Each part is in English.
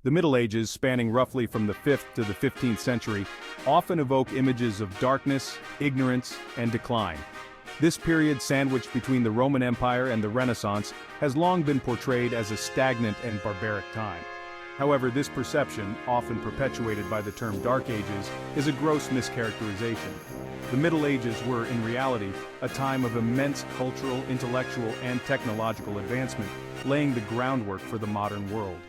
The Middle Ages, spanning roughly from the 5th to the 15th century, often evoke images of darkness, ignorance, and decline. This period, sandwiched between the Roman Empire and the Renaissance, has long been portrayed as a stagnant and barbaric time. However, this perception, often perpetuated by the term Dark Ages, is a gross mischaracterization. The Middle Ages were, in reality, a time of immense cultural, intellectual, and technological advancement, laying the groundwork for the modern world.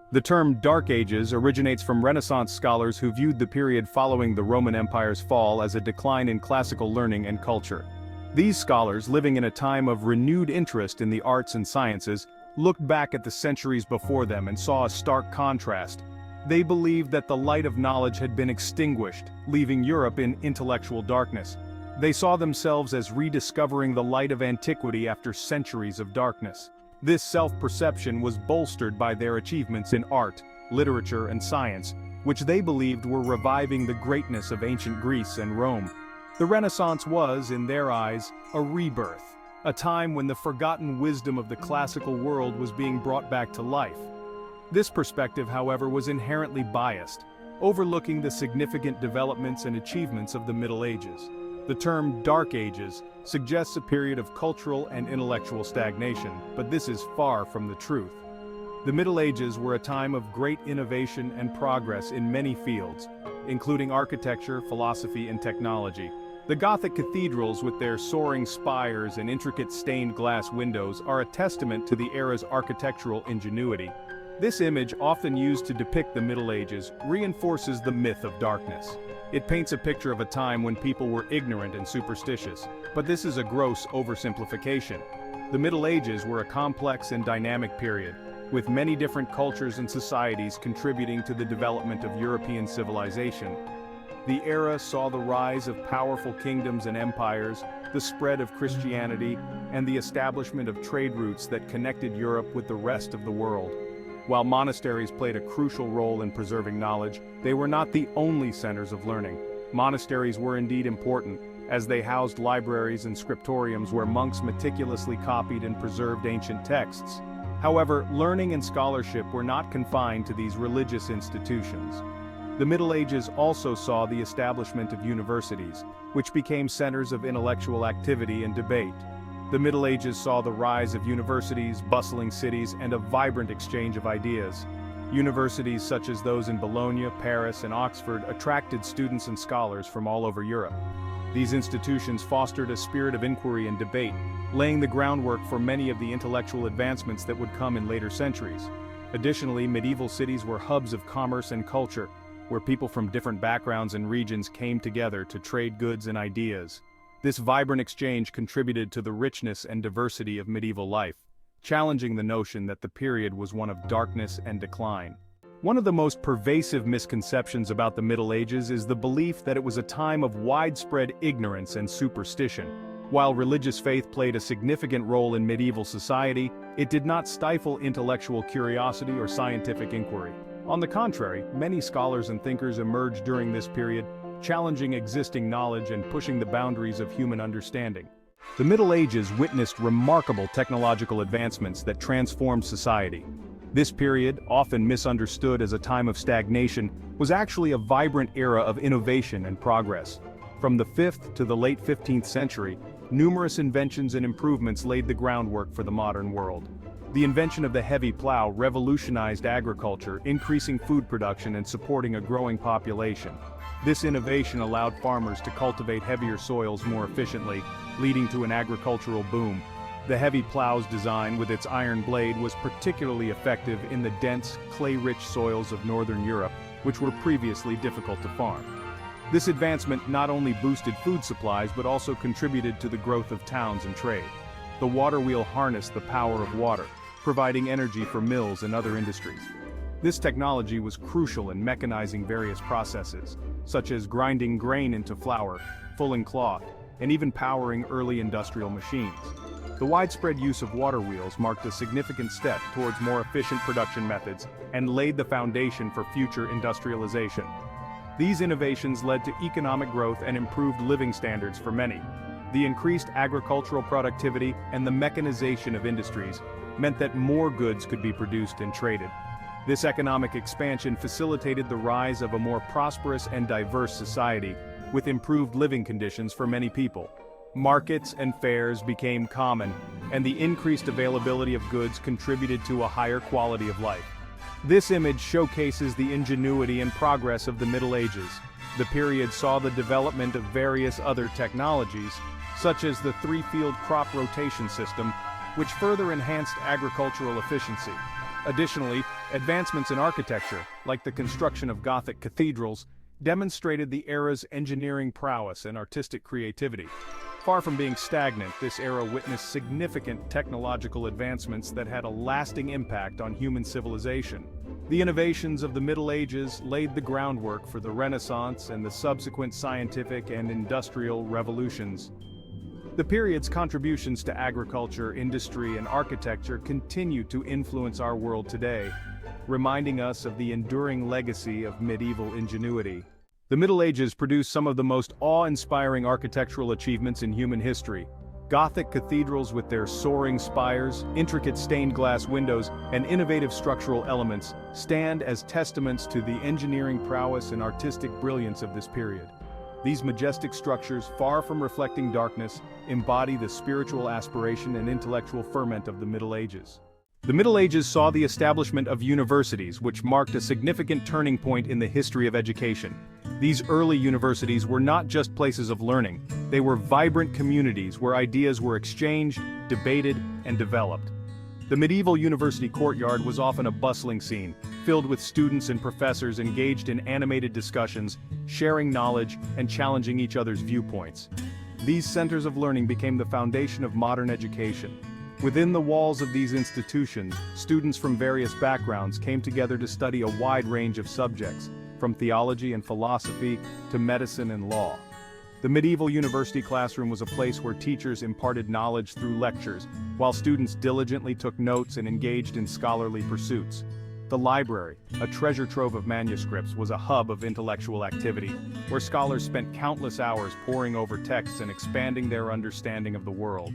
The term Dark Ages originates from Renaissance scholars who viewed the period following the Roman Empire's fall as a decline in classical learning and culture. These scholars, living in a time of renewed interest in the arts and sciences, looked back at the centuries before them and saw a stark contrast. They believed that the light of knowledge had been extinguished, leaving Europe in intellectual darkness. They saw themselves as rediscovering the light of antiquity after centuries of darkness. This self-perception was bolstered by their achievements in art, literature, and science, which they believed were reviving the greatness of ancient Greece and Rome. The Renaissance was, in their eyes, a rebirth, a time when the forgotten wisdom of the classical world was being brought back to life. This perspective, however, was inherently biased, overlooking the significant developments and achievements of the Middle Ages. The term Dark Ages suggests a period of cultural and intellectual stagnation, but this is far from the truth. The Middle Ages were a time of great innovation and progress in many fields, including architecture, philosophy, and technology. The Gothic cathedrals, with their soaring spires and intricate stained glass windows, are a testament to the era's architectural ingenuity. This image, often used to depict the Middle Ages, reinforces the myth of darkness. It paints a picture of a time when people were ignorant and superstitious, but this is a gross oversimplification. The Middle Ages were a complex and dynamic period, with many different cultures and societies contributing to the development of European civilization. The era saw the rise of powerful kingdoms and empires, the spread of Christianity, and the establishment of trade routes that connected Europe with the rest of the world. While monasteries played a crucial role in preserving knowledge, they were not the only centers of learning. Monasteries were indeed important, as they housed libraries and scriptoriums where monks meticulously copied and preserved ancient texts. However, learning and scholarship were not confined to these religious institutions. The Middle Ages also saw the establishment of universities, which became centers of intellectual activity and debate. The Middle Ages saw the rise of universities, bustling cities, and a vibrant exchange of ideas. Universities such as those in Bologna, Paris, and Oxford attracted students and scholars from all over Europe. These institutions fostered a spirit of inquiry and debate, laying the groundwork for many of the intellectual advancements that would come in later centuries. Additionally, medieval cities were hubs of commerce and culture, where people from different backgrounds and regions came together to trade goods and ideas. This vibrant exchange contributed to the richness and diversity of medieval life, challenging the notion that the period was one of darkness and decline. One of the most pervasive misconceptions about the Middle Ages is the belief that it was a time of widespread ignorance and superstition. While religious faith played a significant role in medieval society, it did not stifle intellectual curiosity or scientific inquiry. On the contrary, many scholars and thinkers emerged during this period, challenging existing knowledge and pushing the boundaries of human understanding. The Middle Ages witnessed remarkable technological advancements that transformed society. This period, often misunderstood as a time of stagnation, was actually a vibrant era of innovation and progress. From the 5th to the late 15th century, numerous inventions and improvements laid the groundwork for the modern world. The invention of the heavy plow revolutionized agriculture, increasing food production and supporting a growing population. This innovation allowed farmers to cultivate heavier soils more efficiently, leading to an agricultural boom. The heavy plow's design, with its iron blade, was particularly effective in the dense, clay-rich soils of northern Europe, which were previously difficult to farm. This advancement not only boosted food supplies but also contributed to the growth of towns and trade. The water wheel harnessed the power of water, providing energy for mills and other industries. This technology was crucial in mechanizing various processes, such as grinding grain into flour, fulling cloth, and even powering early industrial machines. The widespread use of water wheels marked a significant step towards more efficient production methods and laid the foundation for future industrialization. These innovations led to economic growth and improved living standards for many. The increased agricultural productivity and the mechanization of industries meant that more goods could be produced and traded. This economic expansion facilitated the rise of a more prosperous and diverse society, with improved living conditions for many people. Markets and fairs became common, and the increased availability of goods contributed to a higher quality of life. This image showcases the ingenuity and progress of the Middle Ages. The period saw the development of various other technologies, such as the three-field crop rotation system, which further enhanced agricultural efficiency. Additionally, advancements in architecture, like the construction of Gothic cathedrals, demonstrated the era's engineering prowess and artistic creativity. Far from being stagnant, this era witnessed significant technological advancements that had a lasting impact on human civilization. The innovations of the Middle Ages laid the groundwork for the Renaissance and the subsequent scientific and industrial revolutions. The period's contributions to agriculture, industry, and architecture continue to influence our world today, reminding us of the enduring legacy of medieval ingenuity. The Middle Ages produced some of the most awe-inspiring architectural achievements in human history. Gothic cathedrals with their soaring spires, intricate stained glass windows, and innovative structural elements stand as testaments to the engineering prowess and artistic brilliance of this period. These majestic structures, far from reflecting darkness, embody the spiritual aspiration and intellectual ferment of the Middle Ages. The Middle Ages saw the establishment of universities, which marked a significant turning point in the history of education. These early universities were not just places of learning, they were vibrant communities where ideas were exchanged, debated, and developed. The medieval university courtyard was often a bustling scene, filled with students and professors engaged in animated discussions, sharing knowledge, and challenging each other's viewpoints. These centers of learning became the foundation of modern education. Within the walls of these institutions, students from various backgrounds came together to study a wide range of subjects, from theology and philosophy to medicine and law. The medieval university classroom was a place where teachers imparted knowledge through lectures, while students diligently took notes and engaged in scholarly pursuits. The library, a treasure trove of manuscripts, was a hub of intellectual activity, where scholars spent countless hours poring over texts and expanding their understanding of the world.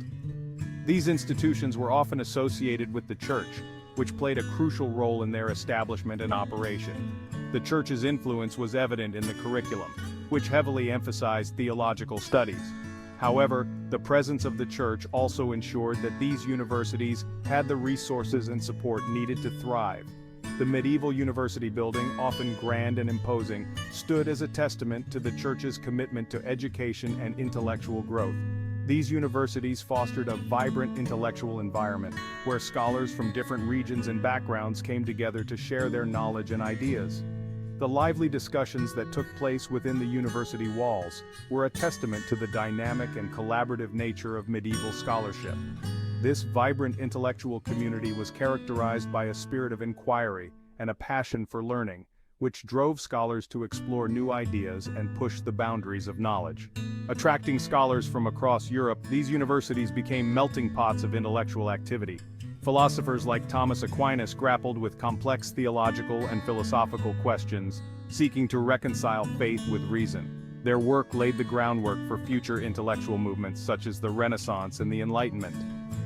These institutions were often associated with the church, which played a crucial role in their establishment and operation. The church's influence was evident in the curriculum, which heavily emphasized theological studies. However, the presence of the church also ensured that these universities had the resources and support needed to thrive. The medieval university building, often grand and imposing, stood as a testament to the church's commitment to education and intellectual growth. These universities fostered a vibrant intellectual environment, where scholars from different regions and backgrounds came together to share their knowledge and ideas. The lively discussions that took place within the university walls were a testament to the dynamic and collaborative nature of medieval scholarship. This vibrant intellectual community was characterized by a spirit of inquiry and a passion for learning, which drove scholars to explore new ideas and push the boundaries of knowledge. Attracting scholars from across Europe, these universities became melting pots of intellectual activity. Philosophers like Thomas Aquinas grappled with complex theological and philosophical questions, seeking to reconcile faith with reason. Their work laid the groundwork for future intellectual movements such as the Renaissance and the Enlightenment.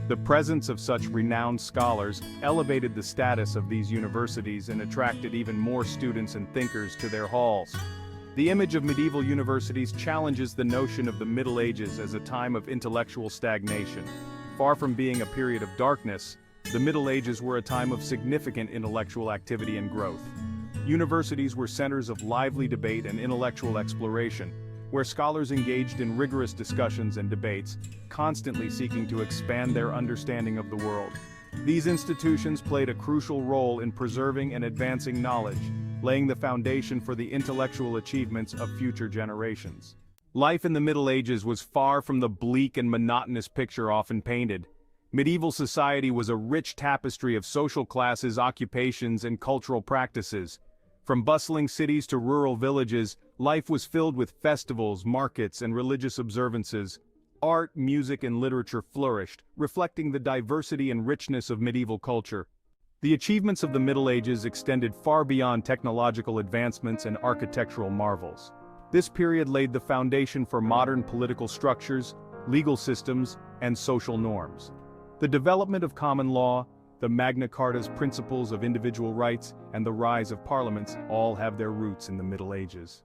The presence of such renowned scholars elevated the status of these universities and attracted even more students and thinkers to their halls. The image of medieval universities challenges the notion of the Middle Ages as a time of intellectual stagnation. Far from being a period of darkness, the Middle Ages were a time of significant intellectual activity and growth. Universities were centers of lively debate and intellectual exploration, where scholars engaged in rigorous discussions and debates, constantly seeking to expand their understanding of the world. These institutions played a crucial role in preserving and advancing knowledge, laying the foundation for the intellectual achievements of future generations. Life in the Middle Ages was far from the bleak and monotonous picture often painted. Medieval society was a rich tapestry of social classes, occupations, and cultural practices. From bustling cities to rural villages, life was filled with festivals, markets, and religious observances. Art, music, and literature flourished, reflecting the diversity and richness of medieval culture. The achievements of the Middle Ages extended far beyond technological advancements and architectural marvels. This period laid the foundation for modern political structures, legal systems, and social norms. The development of common law, the Magna Carta's principles of individual rights, and the rise of parliaments all have their roots in the Middle Ages.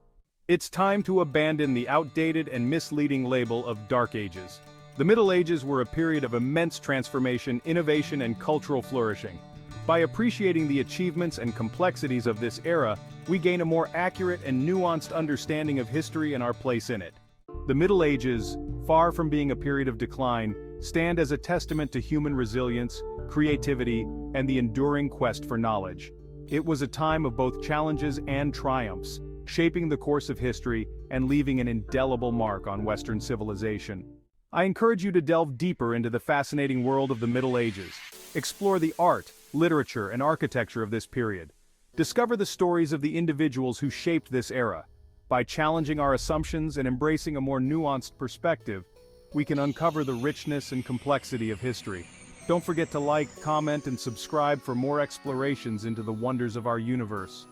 It's time to abandon the outdated and misleading label of Dark Ages. The Middle Ages were a period of immense transformation, innovation, and cultural flourishing. By appreciating the achievements and complexities of this era, we gain a more accurate and nuanced understanding of history and our place in it. The Middle Ages, far from being a period of decline, stand as a testament to human resilience, creativity, and the enduring quest for knowledge. It was a time of both challenges and triumphs, shaping the course of history and leaving an indelible mark on Western civilization. I encourage you to delve deeper into the fascinating world of the Middle Ages. Explore the art, literature, and architecture of this period. Discover the stories of the individuals who shaped this era. By challenging our assumptions and embracing a more nuanced perspective, we can uncover the richness and complexity of history. Don't forget to like, comment, and subscribe for more explorations into the wonders of our universe.